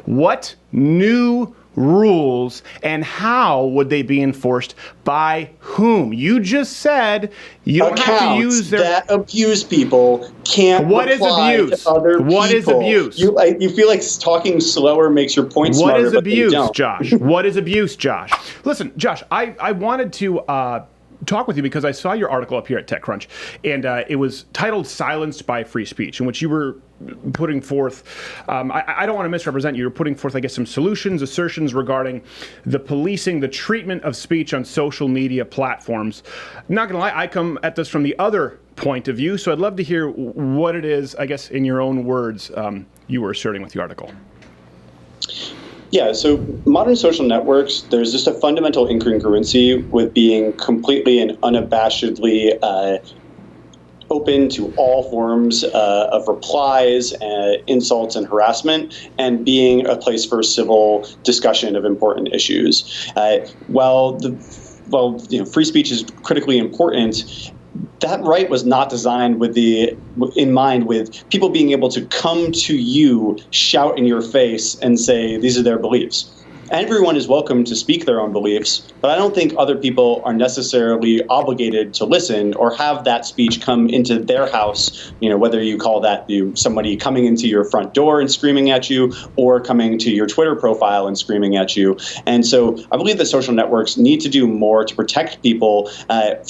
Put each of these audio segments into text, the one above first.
What new rules and how would they be enforced by whom? You just said you don't have to use their... that abuse people can't What is abuse? To other what people. Is abuse? You feel like talking slower makes your point smarter. What is abuse, but they don't. Josh? What is abuse, Josh? Listen, Josh, I wanted to talk with you because I saw your article up here at TechCrunch, and it was titled "Silenced by Free Speech," in which you were putting forth, I don't want to misrepresent you, you're putting forth, I guess, some solutions, assertions regarding the policing, the treatment of speech on social media platforms. Not going to lie, I come at this from the other point of view, so I'd love to hear what it is, I guess, in your own words, you were asserting with the article. Yeah, so modern social networks, there's just a fundamental incongruency with being completely and unabashedly open to all forms of replies, insults, and harassment, and being a place for civil discussion of important issues. While free speech is critically important, that right was not designed in mind with people being able to come to you, shout in your face, and say these are their beliefs. Everyone is welcome to speak their own beliefs, but I don't think other people are necessarily obligated to listen or have that speech come into their house, whether you call that somebody coming into your front door and screaming at you or coming to your Twitter profile and screaming at you. And so I believe that social networks need to do more to protect people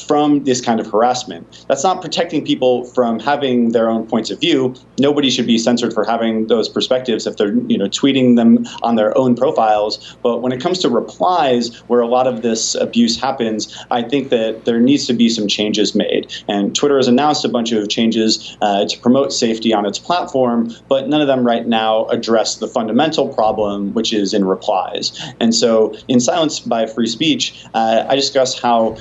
from this kind of harassment. That's not protecting people from having their own points of view. Nobody should be censored for having those perspectives if they're tweeting them on their own profiles. But when it comes to replies, where a lot of this abuse happens, I think that there needs to be some changes made. And Twitter has announced a bunch of changes to promote safety on its platform, but none of them right now address the fundamental problem, which is in replies. And so in Silenced by Free Speech, I discuss how,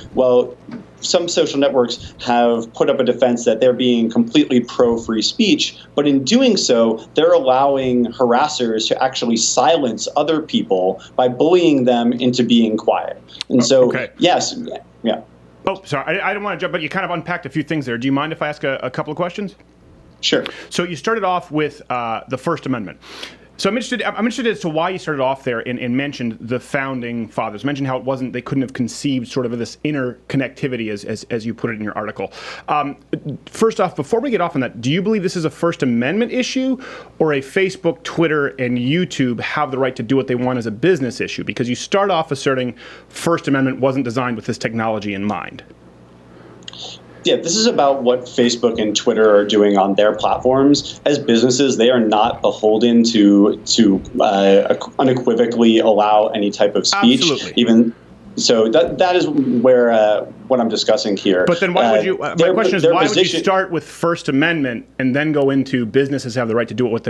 some social networks have put up a defense that they're being completely pro-free speech, but in doing so, they're allowing harassers to actually silence other people by bullying them into being quiet. And so, yes, yeah. Oh, sorry, I don't want to jump, but you kind of unpacked a few things there. Do you mind if I ask a couple of questions? Sure. So you started off with the First Amendment. So I'm interested as to why you started off there and mentioned the founding fathers, mentioned how they couldn't have conceived sort of this interconnectivity as you put it in your article. First off, before we get off on that, do you believe this is a First Amendment issue or a Facebook, Twitter, and YouTube have the right to do what they want as a business issue? Because you start off asserting First Amendment wasn't designed with this technology in mind. Yeah, this is about what Facebook and Twitter are doing on their platforms. As businesses, they are not beholden to unequivocally allow any type of speech. Absolutely. So that is where what I'm discussing here. But then why would you? My question is, why would you start with First Amendment and then go into businesses have the right to do what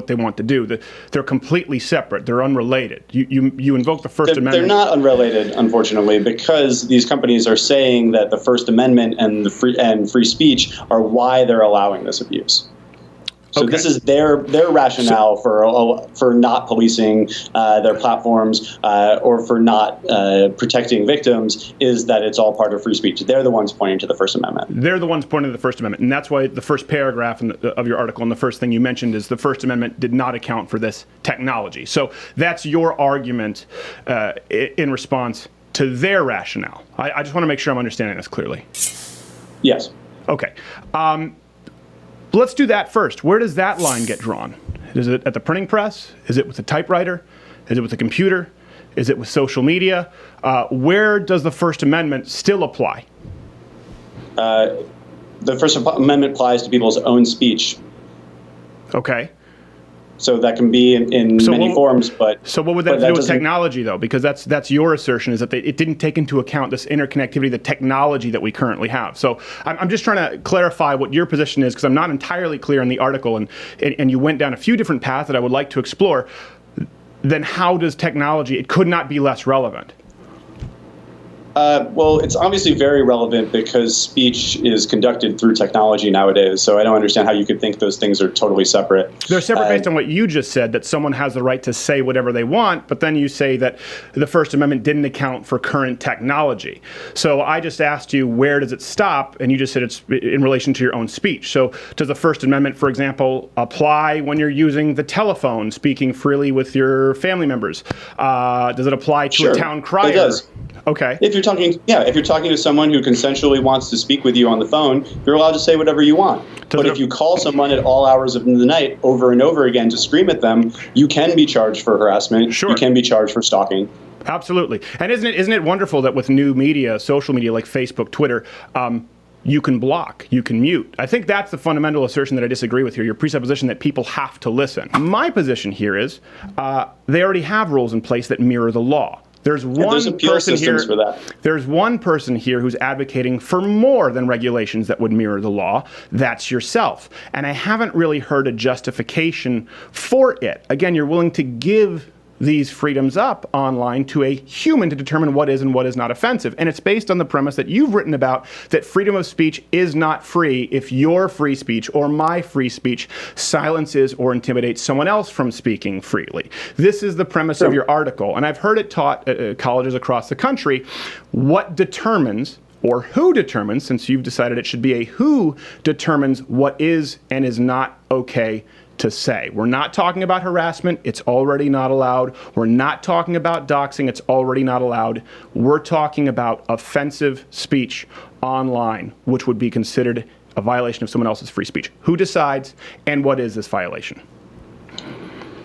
they want to do? They're completely separate. They're unrelated. You invoke the First Amendment. They're not unrelated, unfortunately, because these companies are saying that the First Amendment and free speech are why they're allowing this abuse. So this is their rationale for not policing their platforms or for not protecting victims is that it's all part of free speech. They're the ones pointing to the First Amendment. They're the ones pointing to the First Amendment, and that's why the first paragraph of your article and the first thing you mentioned is the First Amendment did not account for this technology. So that's your argument in response to their rationale. I just want to make sure I'm understanding this clearly. Yes. Okay. Let's do that first. Where does that line get drawn? Is it at the printing press? Is it with the typewriter? Is it with the computer? Is it with social media? Where does the First Amendment still apply? The First Amendment applies to people's own speech. Okay. So that can be in many forms, but... So what would that do with technology, though? Because that's your assertion, is that it didn't take into account this interconnectivity, the technology that we currently have. So I'm just trying to clarify what your position is, because I'm not entirely clear in the article, and you went down a few different paths that I would like to explore. Then how does technology... It could not be less relevant. Well, it's obviously very relevant because speech is conducted through technology nowadays. So I don't understand how you could think those things are totally separate. They're separate based on what you just said, that someone has the right to say whatever they want, but then you say that the First Amendment didn't account for current technology. So I just asked you, where does it stop? And you just said it's in relation to your own speech. So does the First Amendment, for example, apply when you're using the telephone, speaking freely with your family members? Does it apply to a town crier? It does. Okay. If you're talking to someone who consensually wants to speak with you on the phone, you're allowed to say whatever you want. But if you call someone at all hours of the night over and over again to scream at them, you can be charged for harassment. Sure. You can be charged for stalking. Absolutely. And isn't it wonderful that with new media, social media like Facebook, Twitter, you can block, you can mute. I think that's the fundamental assertion that I disagree with here, your presupposition that people have to listen. My position here is they already have rules in place that mirror the law. There's one person here. For that. There's one person here who's advocating for more than regulations that would mirror the law. That's yourself. And I haven't really heard a justification for it. Again, you're willing to give these freedoms up online to a human to determine what is and what is not offensive. And it's based on the premise that you've written about, that freedom of speech is not free if your free speech or my free speech silences or intimidates someone else from speaking freely. This is the premise of your article. And I've heard it taught at colleges across the country. What determines, or who determines, since you've decided it should be a who determines what is and is not okay to say. We're not talking about harassment. It's already not allowed. We're not talking about doxing. It's already not allowed. We're talking about offensive speech online, which would be considered a violation of someone else's free speech. Who decides, and what is this violation?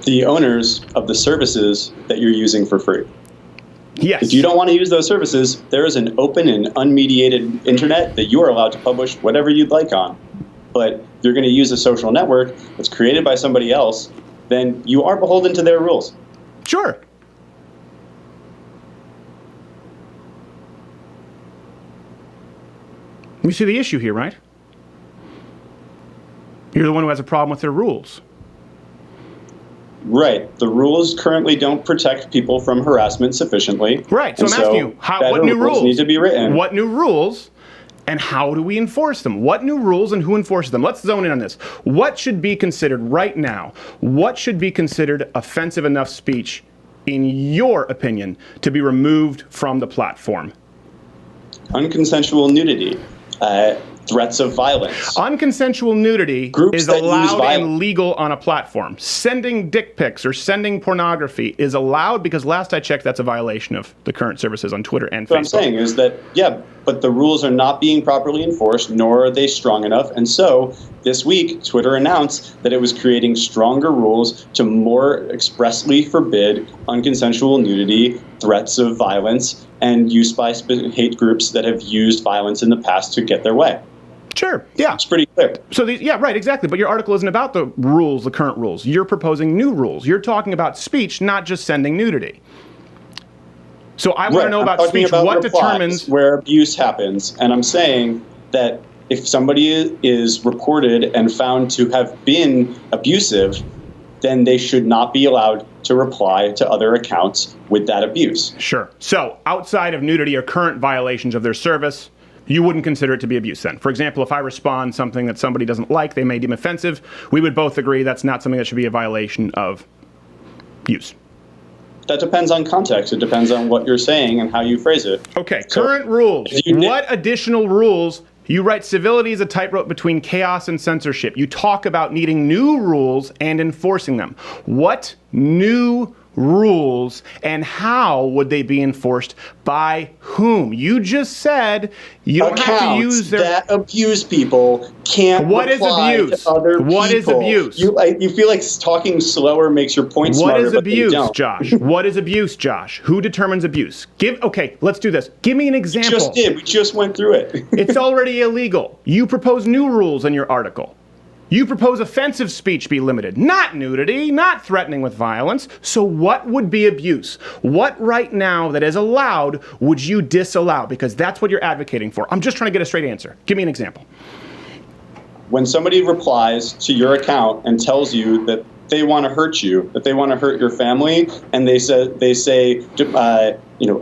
The owners of the services that you're using for free. Yes. If you don't want to use those services, there is an open and unmediated internet that you are allowed to publish whatever you'd like on. But if you're going to use a social network that's created by somebody else, then you are beholden to their rules. Sure. You see the issue here, right? You're the one who has a problem with their rules. Right. The rules currently don't protect people from harassment sufficiently. Right. So I'm asking you, what new rules need to be written? What new rules? And how do we enforce them? What new rules and who enforces them? Let's zone in on this. What should be considered right now? What should be considered offensive enough speech, in your opinion, to be removed from the platform? Unconsensual nudity, threats of violence. Unconsensual nudity is allowed and legal on a platform. Sending dick pics or sending pornography is allowed because last I checked, that's a violation of the current services on Twitter and Facebook. What I'm saying is that, yeah, but the rules are not being properly enforced, nor are they strong enough. And so this week, Twitter announced that it was creating stronger rules to more expressly forbid unconsensual nudity, threats of violence, and use by hate groups that have used violence in the past to get their way. Sure, yeah. It's pretty clear. So, yeah, right, exactly. But your article isn't about the rules, the current rules. You're proposing new rules. You're talking about speech, not just sending nudity. So I want to know about speech. What determines where abuse happens? And I'm saying that if somebody is reported and found to have been abusive, then they should not be allowed to reply to other accounts with that abuse. Sure. So outside of nudity or current violations of their service, you wouldn't consider it to be abuse then. For example, if I respond something that somebody doesn't like, they may deem offensive, we would both agree that's not something that should be a violation of use. That depends on context. It depends on what you're saying and how you phrase it. Okay, so current rules. What additional rules? You write civility is a tightrope between chaos and censorship. You talk about needing new rules and enforcing them. What new rules and how would they be enforced by whom? You just said you don't have to use their... that abuse people can't reply to other people. What is abuse? You feel like talking slower makes your point smarter, What is abuse, Josh? What is abuse, Josh? Who determines abuse? Okay, let's do this. Give me an example. We just did. We just went through it. It's already illegal. You propose new rules in your article. You propose offensive speech be limited, not nudity, not threatening with violence. So what would be abuse? What right now that is allowed would you disallow? Because that's what you're advocating for. I'm just trying to get a straight answer. Give me an example. When somebody replies to your account and tells you that they want to hurt you, that they want to hurt your family, and they say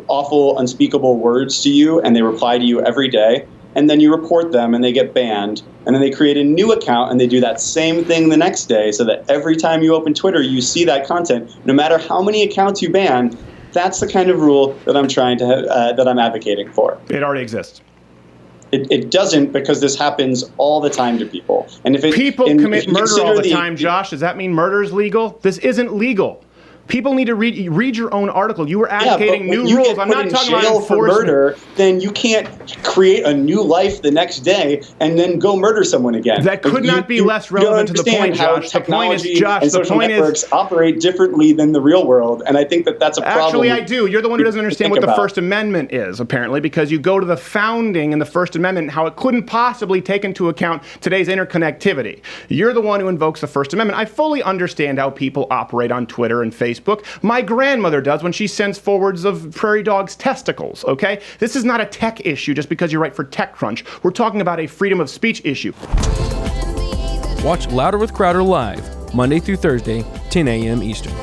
awful, unspeakable words to you, and they reply to you every day, and then you report them and they get banned, and then they create a new account and they do that same thing the next day, so that every time you open Twitter, you see that content, no matter how many accounts you ban. That's the kind of rule that I'm advocating for. It already exists. It doesn't, because this happens all the time to people. And people commit murder all the time, Josh, does that mean murder is legal? This isn't legal. People need to read your own article. You were advocating new rules. I'm not talking about enforcement. For murder, then you can't create a new life the next day and then go murder someone again. That could not be less relevant to the point, Josh. The point is, Josh, and social networks operate differently than the real world, and I think that's a problem. Actually, I do. You're the one who doesn't understand what the First Amendment is, apparently, because you go to the founding and the First Amendment, how it couldn't possibly take into account today's interconnectivity. You're the one who invokes the First Amendment. I fully understand how people operate on Twitter and Facebook. My grandmother does when she sends forwards of prairie dogs' testicles, okay? This is not a tech issue just because you write for TechCrunch. We're talking about a freedom of speech issue. Watch Louder with Crowder live, Monday through Thursday, 10 a.m. Eastern.